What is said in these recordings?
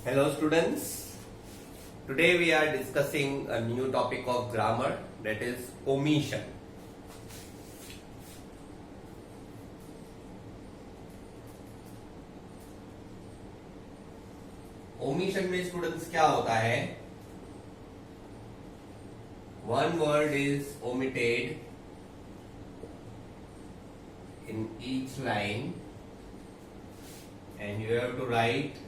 Hello students, today we are discussing a new topic of grammar, that is omission. Omission में students क्या होता है? One word is omitted in each line and you have to write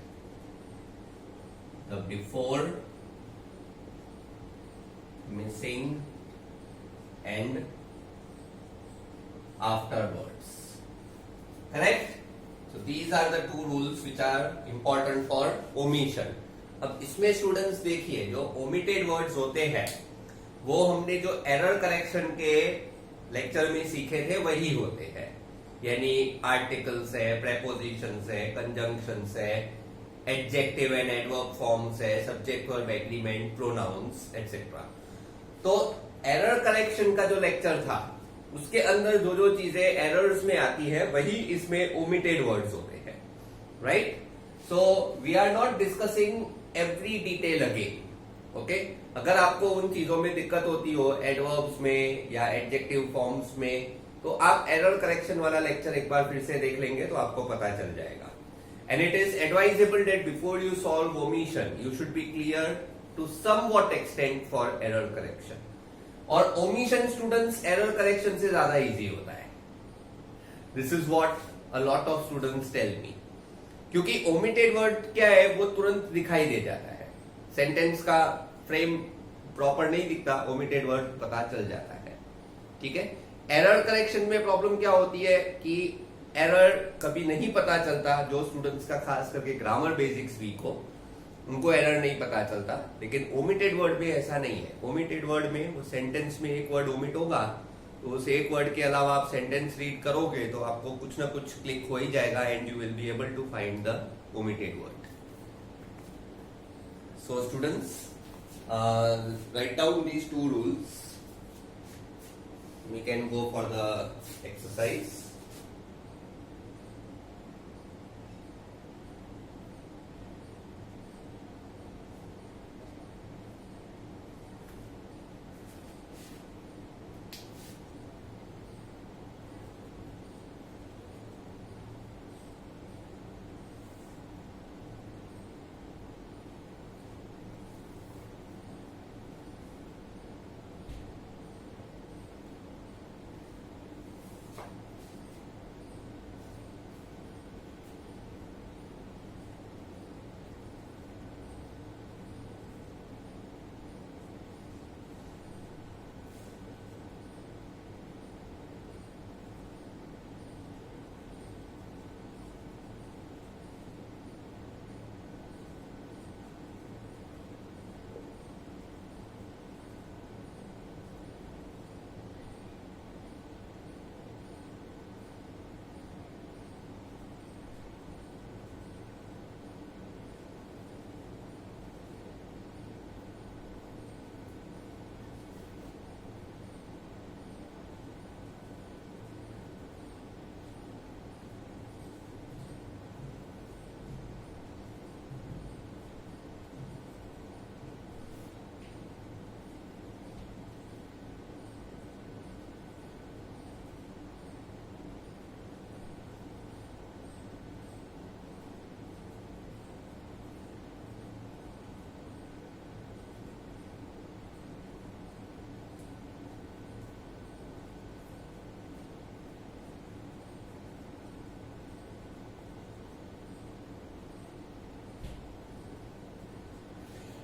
the before, missing and afterwards. Correct? So these are the two rules which are important for omission. अब इसमें students देखिए जो omitted words होते हैं वो हमने जो error correction के लेक्चर में सीखे थे वही होते हैं, यानी आर्टिकल्स है, प्रेपोजिशंस है, कंजंक्शंस है, एडजेक्टिव एंड एडवर्ब फॉर्म्स है, subject verb agreement, pronouns etcetera. तो एरर करेक्शन का जो लेक्चर था उसके अंदर जो जो चीजें एरर्स में आती है वही इसमें ओमिटेड वर्ड्स होते हैं, right? So we are not discussing every detail again. Okay, अगर आपको उन चीजों में दिक्कत होती हो एडवर्ब्स में या एडजेक्टिव फॉर्म्स में, तो आप एरर करेक्शन वाला लेक्चर एक बार फिर से देख लेंगे तो आपको पता चल जाएगा. And it is advisable that before you solve omission, you should be clear to somewhat extent for error correction. और omission students error correction से ज्यादा easy होता है. This is what a lot of students tell me. क्योंकि omitted word क्या है वो तुरंत दिखाई दे जाता है. Sentence का frame proper नहीं दिखता, omitted word पता चल जाता है. ठीक है? Error correction में problem क्या होती है कि एरर कभी नहीं पता चलता. जो स्टूडेंट्स का खास करके ग्रामर बेसिक्स वीक हो उनको एरर नहीं पता चलता, लेकिन ओमिटेड वर्ड में ऐसा नहीं है. ओमिटेड वर्ड में वो सेंटेंस में एक वर्ड ओमिट होगा तो उस एक वर्ड के अलावा आप सेंटेंस रीड करोगे तो आपको कुछ ना कुछ क्लिक हो ही जाएगा and you will be able to find the omitted word. So students, write down these two rules. We can go for the exercise.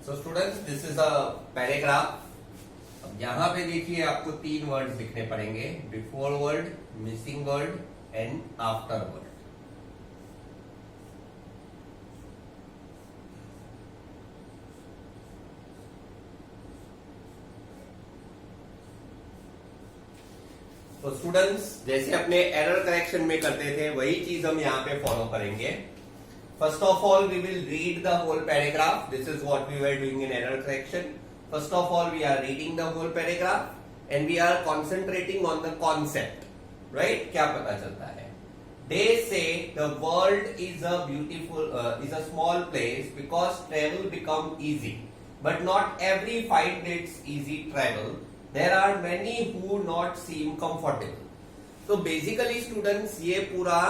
So students, this is a paragraph. अब यहाँ पे देखिए आपको तीन वर्ड्स लिखने पड़ेंगे, before word, missing word and after word. तो students जैसे अपने एरर करेक्शन में करते थे वही चीज हम यहाँ पे फॉलो करेंगे. First of all, we will read the whole paragraph. This is what we were doing in error correction. First of all, we are reading the whole paragraph and we are concentrating on the concept. Right? क्या पता चलता है? They say the world is a small place because travel become easy, but not every find its easy travel. There are many who not seem comfortable. तो basically students ये पूरा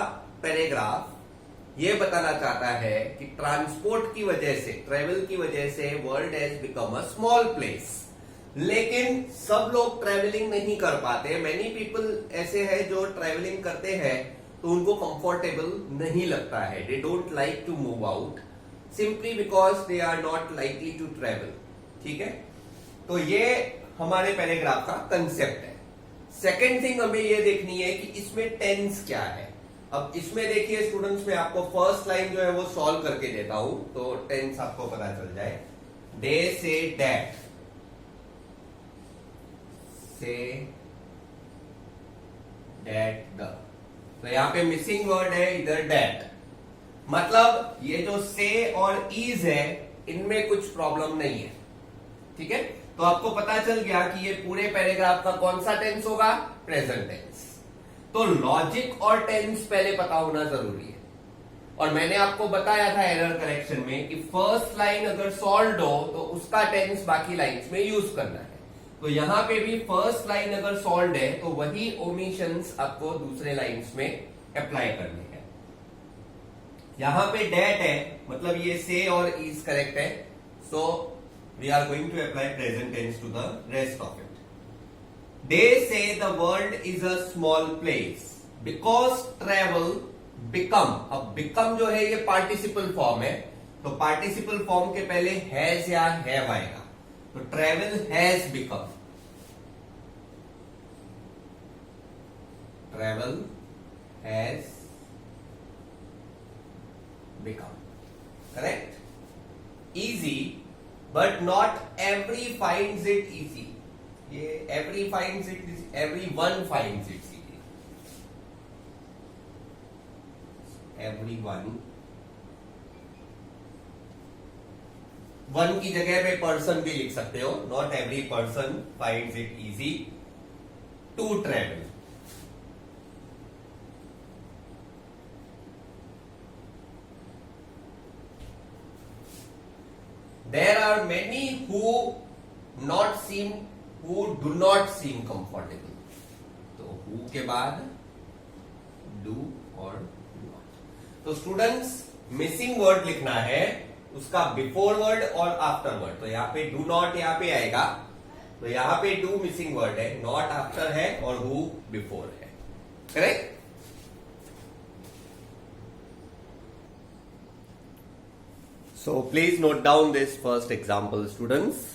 paragraph ये बताना चाहता है कि ट्रांसपोर्ट की वजह से, ट्रेवल की वजह से world has become a small place. लेकिन सब लोग ट्रेवलिंग नहीं कर पाते। मैनी पीपल ऐसे हैं जो ट्रेवलिंग करते हैं तो उनको कंफर्टेबल नहीं लगता है। They don't like to move out simply because they are not likely to travel. ठीक है, तो ये हमारे पैराग्राफ का कंसेप्ट है। सेकेंड थिंग हमें ये देखनी है कि इसमें टेंस क्या है। अब इसमें देखिए स्टूडेंट्स, मैं आपको फर्स्ट लाइन जो है वो सॉल्व करके देता हूं तो टेंस आपको पता चल जाए। दे say that, say that the, तो यहां पे मिसिंग वर्ड है इधर दैट। मतलब ये जो से और इज है इनमें कुछ प्रॉब्लम नहीं है। ठीक है, तो आपको पता चल गया कि ये पूरे पैराग्राफ का कौन सा टेंस होगा, प्रेजेंट टेंस। तो लॉजिक और टेंस पहले पता होना जरूरी है। और मैंने आपको बताया था एरर करेक्शन में कि फर्स्ट लाइन अगर सॉल्व हो तो उसका टेंस बाकी लाइंस में यूज करना है। तो यहां पे भी फर्स्ट लाइन अगर सॉल्व है तो वही ओमिशंस आपको दूसरे लाइंस में अप्लाई करने हैं। यहां पे डेट है, मतलब ये से और इज करेक्ट है, so we are going to apply present tense to the rest of it. They say the world is a small place because travel become. अब बिकम जो है ये पार्टिसिपल फॉर्म है, तो पार्टिसिपल फॉर्म के पहले has या हैव आएगा। तो travel has become, travel has become correct. Easy but not every finds it easy. ये every finds it easy, every one finds it easy. Every one की जगह पे पर्सन भी लिख सकते हो। Not every person finds it easy to travel. There are many who do not seem comfortable. तो who के बाद डू और नॉट। तो स्टूडेंट्स मिसिंग वर्ड लिखना है, उसका बिफोर वर्ड और आफ्टर वर्ड। तो यहां पे डू नॉट यहां पे आएगा, तो यहां पे डू मिसिंग वर्ड है, नॉट आफ्टर है और हु बिफोर है। Correct. So please note down this first example students.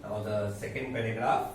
Now the second paragraph.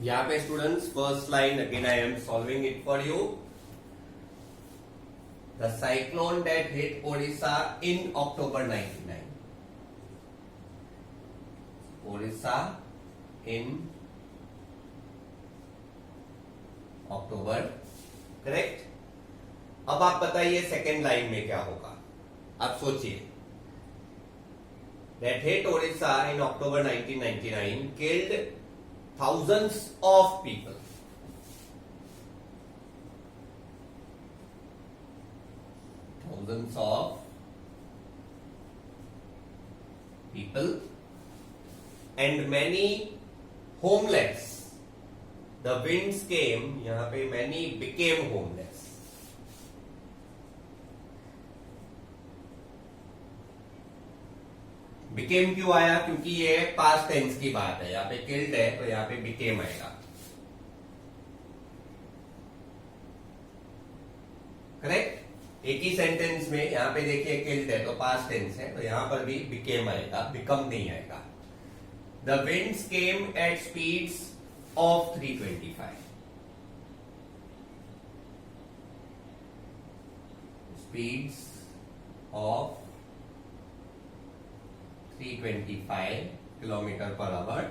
यहाँ पे students first line again I am solving it for you. The cyclone that hit Odisha in October 99. Odisha in October, correct. अब आप बताइए second line में क्या होगा. आप सोचिए. That hit Odisha in October 1999 killed thousands of people. Thousands of people and many homeless. The winds came, यहाँ पे many became homeless. बिकेम क्यों आया? क्योंकि ये पास्ट टेंस की बात है. यहाँ पे किल्ड है तो यहाँ पे बिकेम आएगा. करेक्ट. एक ही सेंटेंस में यहाँ पे देखिए किल्ड है तो पास्ट टेंस है, तो यहाँ पर भी बिकेम आएगा, बिकम नहीं आएगा. The winds came at speeds of 325. Speeds of 325 kilometer per hour.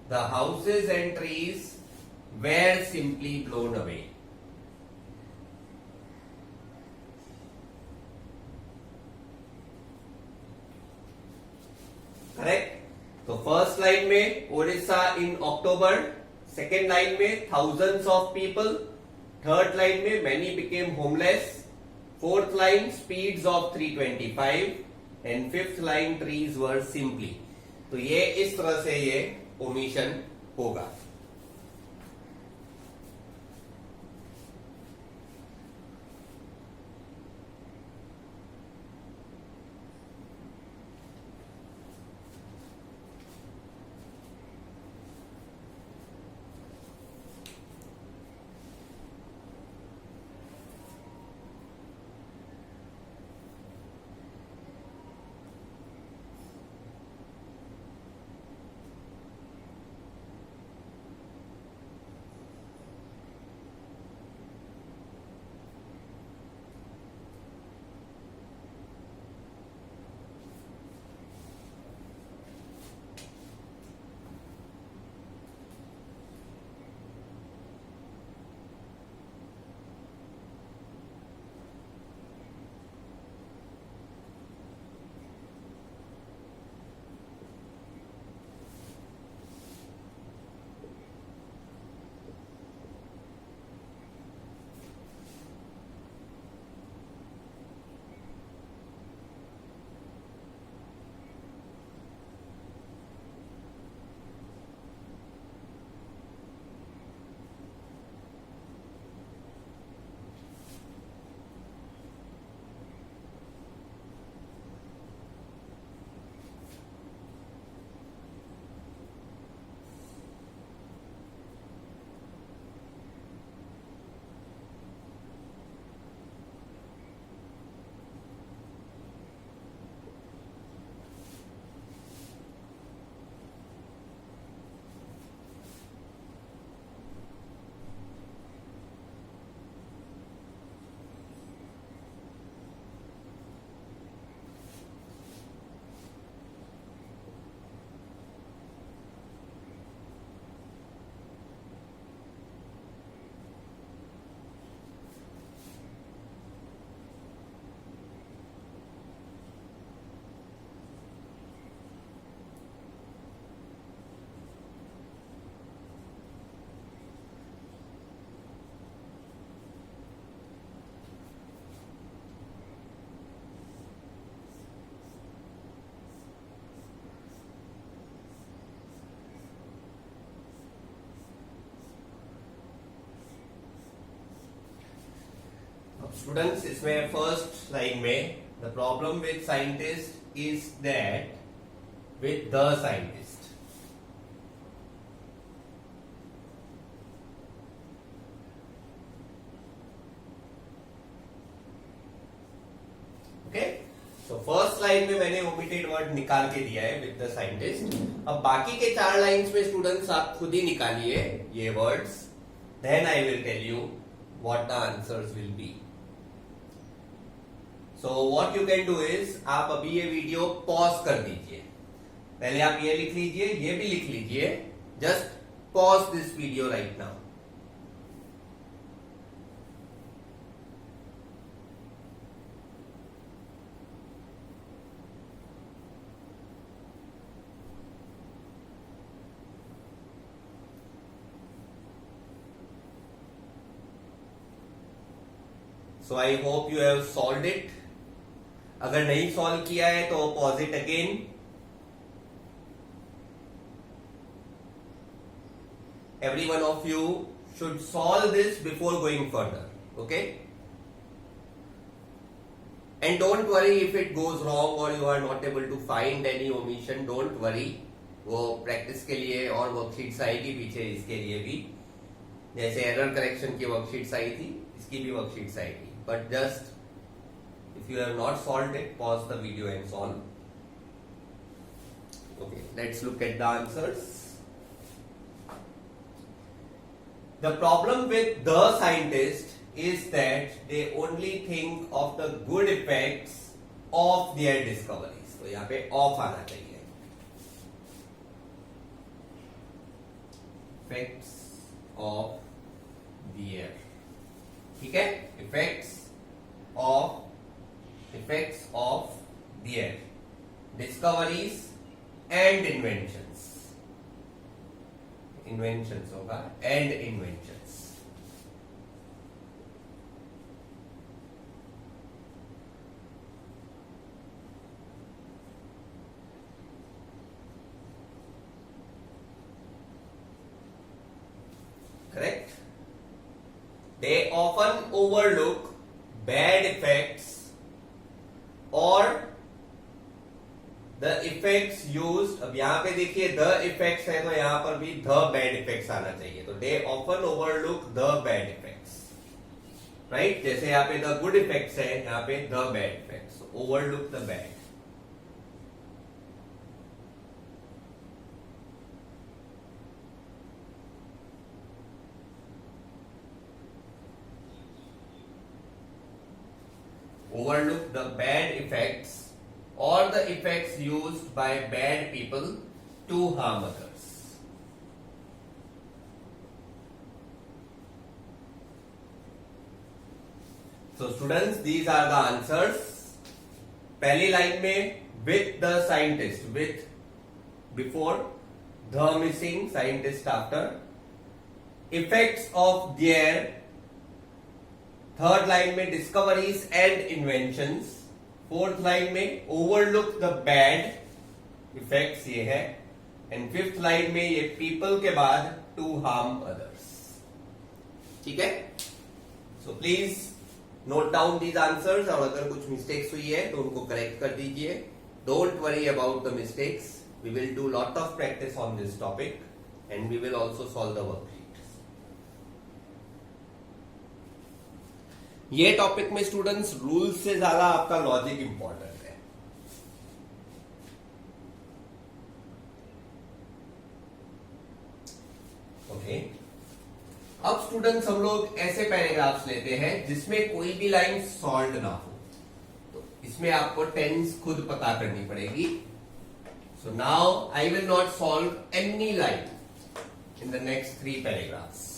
The houses and trees were simply blown away. Correct. तो फर्स्ट लाइन में Odisha in October, second line में thousands of people, third line में many became homeless, fourth line speeds of 325 and fifth line trees were simply. तो ये इस तरह से ये ओमिशन होगा. स्टूडेंट्स इसमें फर्स्ट लाइन में the problem with scientist is that with the scientist, okay. तो फर्स्ट लाइन में मैंने ओमिटेड वर्ड निकाल के दिया है विद द साइंटिस्ट। अब बाकी के 4 लाइंस में स्टूडेंट्स आप खुद ही निकालिए ये words, then I will tell you what the answers will be. So what you can do is, आप अभी ये वीडियो पॉज कर दीजिए, पहले आप ये लिख लीजिए, ये भी लिख लीजिए, just pause this video right now. So I hope you have solved it. अगर नहीं सॉल्व किया है तो pause it again. Every one of you should solve this before going further, okay. And don't worry if it goes wrong और you are not able to find any omission, don't worry, वो practice के लिए और worksheets आएगी पीछे इसके लिए भी, जैसे एरर करेक्शन की वर्कशीट्स आई थी, इसकी भी वर्कशीट्स आएगी। But just if you have not solved it, pause the video and solve. Okay, let's look at the answers. The problem with the scientist is that they only think of the good effects of their discoveries. तो यहाँ पे of आना चाहिए। Effects of their, ठीक है, effects of their discoveries and inventions होगा and inventions। correct? They often overlook bad effects or the effects used। अब यहां पे देखिए the effects है तो यहां पर भी the bad effects आना चाहिए, तो they often overlook the bad effects, right? जैसे यहां पे the good effects है, यहां पे the bad effects, so overlook the bad। Overlook the bad effects or the effects used by bad people to harm others। So students, these are the answers। पहली line में with the scientist, with before, the missing, scientist after, effects of their, third line में discoveries and inventions, fourth line में overlook the bad effects ये है, and fifth line में ये people के बाद टू हार्म अदर्स। ठीक है, so please note down these answers, और अगर कुछ मिस्टेक्स हुई है तो उनको करेक्ट कर दीजिए। Don't worry about the mistakes, we will do lot of practice on this topic and we will also solve the worksheet. ये टॉपिक में स्टूडेंट्स रूल्स से ज्यादा आपका लॉजिक इंपॉर्टेंट है। ओके, अब स्टूडेंट्स हम लोग ऐसे पैराग्राफ्स लेते हैं जिसमें कोई भी लाइन सॉल्व ना हो, तो इसमें आपको टेंस खुद पता करनी पड़ेगी। So now I will not solve any line in the next 3 paragraphs.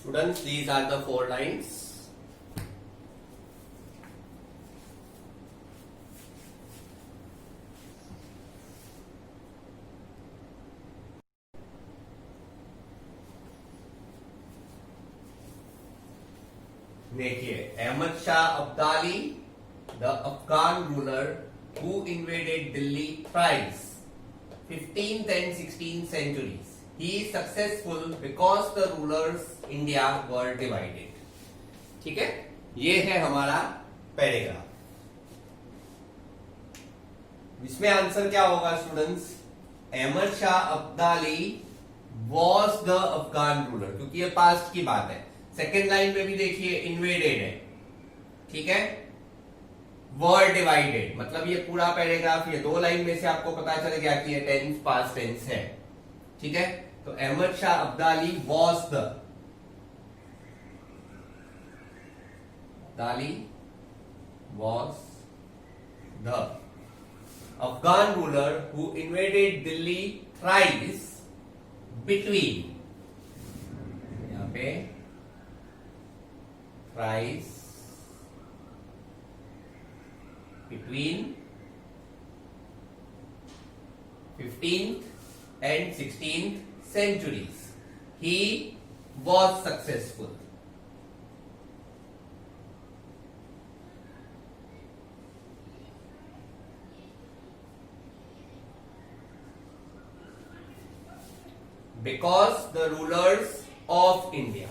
Students, these are the 4 lines. देखिए, Ahmad Shah Abdali, the Afghan ruler who invaded Delhi thrice, 15th and 16th centuries. He is successful because the rulers India were divided. ठीक है, ये है हमारा paragraph. इसमें answer क्या होगा students? Ahmad Shah Abdali was the Afghan ruler, क्योंकि ये पास्ट की बात है. सेकेंड लाइन में भी देखिए इन्वेडेड है, ठीक है. वर डिवाइडेड, मतलब ये पूरा पैराग्राफ, ये 2 लाइन में से आपको पता चल गया कि ये टेंस पास्ट टेंस है, ठीक है. तो Ahmad Shah Abdali was the Afghan ruler who invaded Delhi thrice between, यहां पे thrice between 15th and 16th centuries. He was successful. Because the rulers of India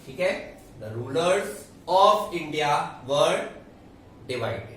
ठीक है, the rulers of India were divided.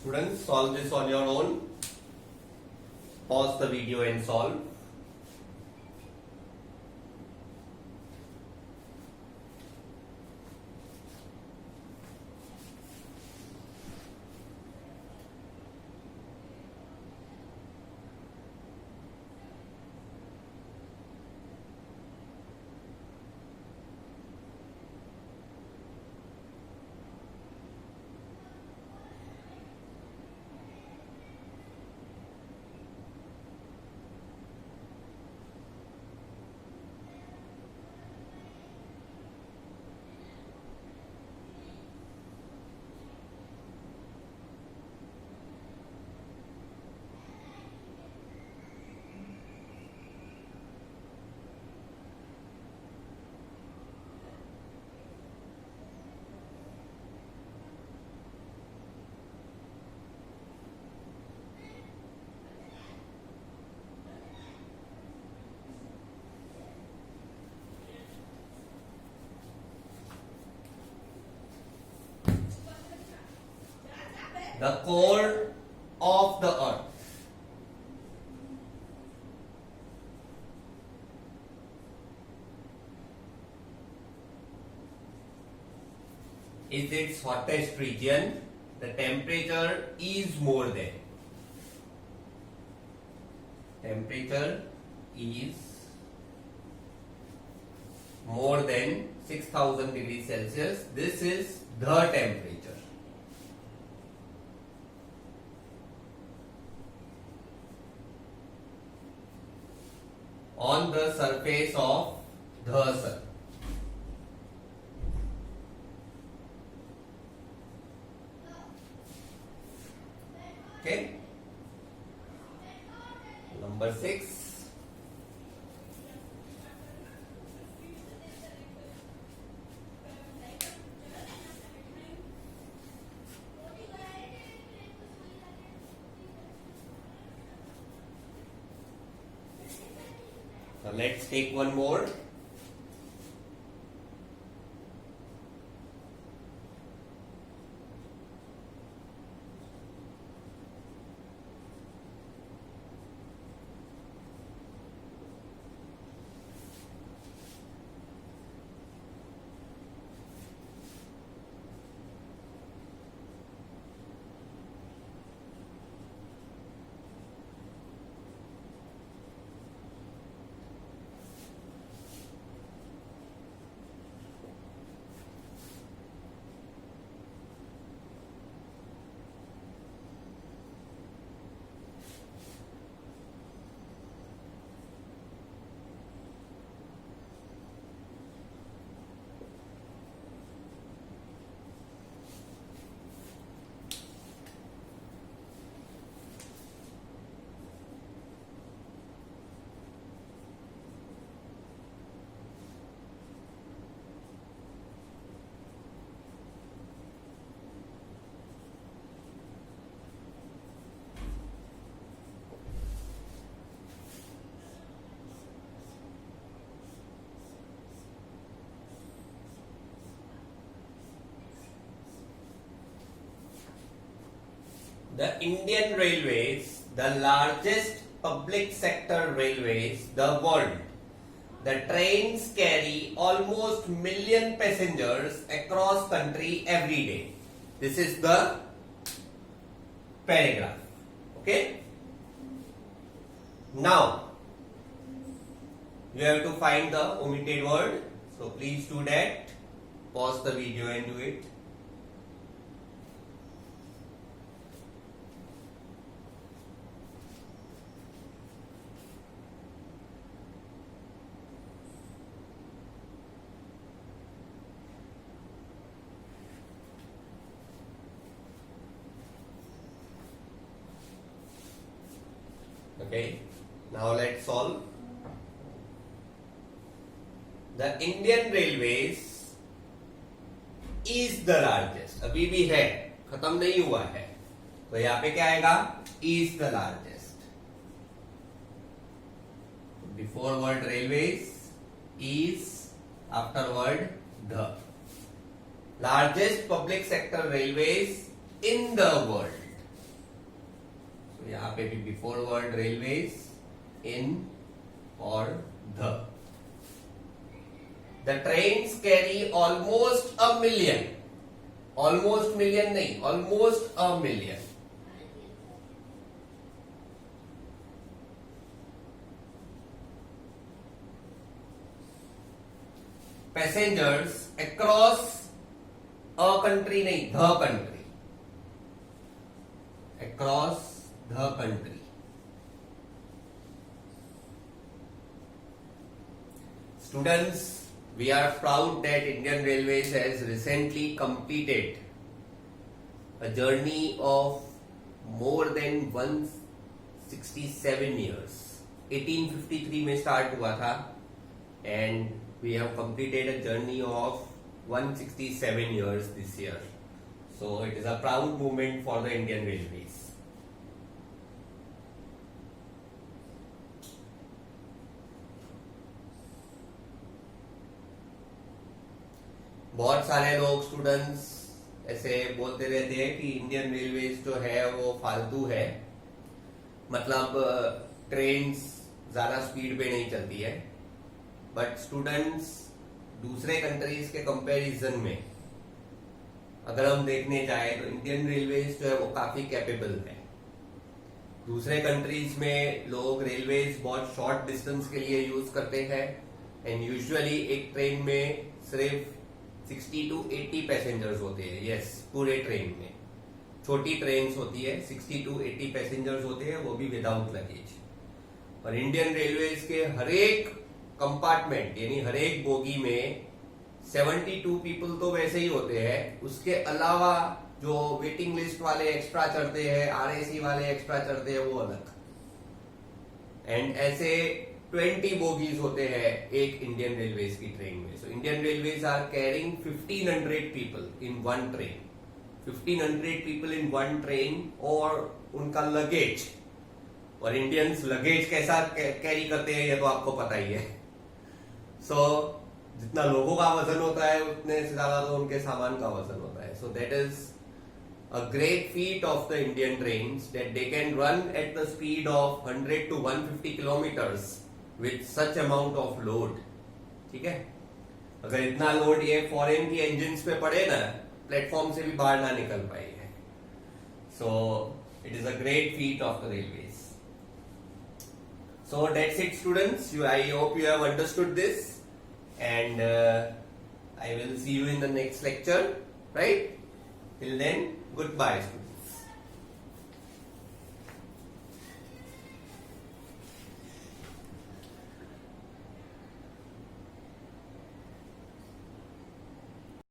Students, solve this on your own. Pause the video and solve. The core of the earth is its hottest region. The temperature is more than more than 6000 degrees Celsius, this is the temperature. On the surface of the sun. Okay. Number 6. So let's take one more. The Indian Railways, the largest public sector railways the world. The trains carry almost million passengers across country every day. This is the paragraph. Okay. Now you have to find the omitted word. So please do that. Pause the video and do it. Okay, now let's solve. The Indian Railways is the largest. अभी भी है, खत्म नहीं हुआ है, तो यहाँ पे क्या आएगा? Is the largest. Before word railways, is, after word the. Largest public sector railways in the world. यहाँ पे भी बिफोर वर्ड रेलवेज इन और the trains carry almost a million, almost million नहीं, almost a million passengers across a country नहीं, the country, across the country. Students, we are proud that Indian Railways has recently completed a journey of more than 167 years. 1853 में start हुआ था and we have completed a journey of 167 years this year. So it is a proud moment for the Indian Railways. बहुत सारे लोग students ऐसे बोलते रहते हैं कि इंडियन रेलवेज जो है वो फालतू है, मतलब ट्रेन्स ज्यादा स्पीड पे नहीं चलती है. बट स्टूडेंट्स, दूसरे कंट्रीज के कंपैरिजन में अगर हम देखने जाए तो इंडियन रेलवेज जो है वो काफी कैपेबल है. दूसरे कंट्रीज में लोग रेलवेज बहुत शॉर्ट डिस्टेंस के लिए यूज करते हैं एंड यूजुअली एक ट्रेन में सिर्फ 60 to 80 पैसेंजर्स होते हैं. यस, पूरे ट्रेन में. छोटी ट्रेन होती है, 60 to 80 पैसेंजर्स होते हैं, वो भी विदाउट लगेज. और इंडियन रेलवेज के हर एक कंपार्टमेंट यानी हर एक बोगी में 72 पीपल तो वैसे ही होते हैं. उसके अलावा जो वेटिंग लिस्ट वाले एक्स्ट्रा चढ़ते हैं, आरएसी वाले एक्स्ट्रा चढ़ते हैं, वो अलग. एंड ऐसे 20 बोगीज होते हैं एक इंडियन रेलवेज की ट्रेन में. So Indian railways are carrying 1500 people in one train. 1500 people in one train और उनका लगेज. और इंडियंस लगेज कैसा कैरी करते हैं ये तो आपको पता ही है. सो जितना लोगों का वजन होता है उतने से ज्यादा तो उनके सामान का वजन होता है. So that is a great feat of the Indian trains that they can run at the speed of 100 to 150 kilometers with such amount of load. ठीक है, अगर इतना लोड ये फॉरेन की इंजिन्स पे पड़े ना, प्लेटफॉर्म से भी बाहर ना निकल पाएंगे. So it is a great feet of the railways. So that's it students. I hope you have understood this and I will see you in the next lecture, right? Till then, goodbye students.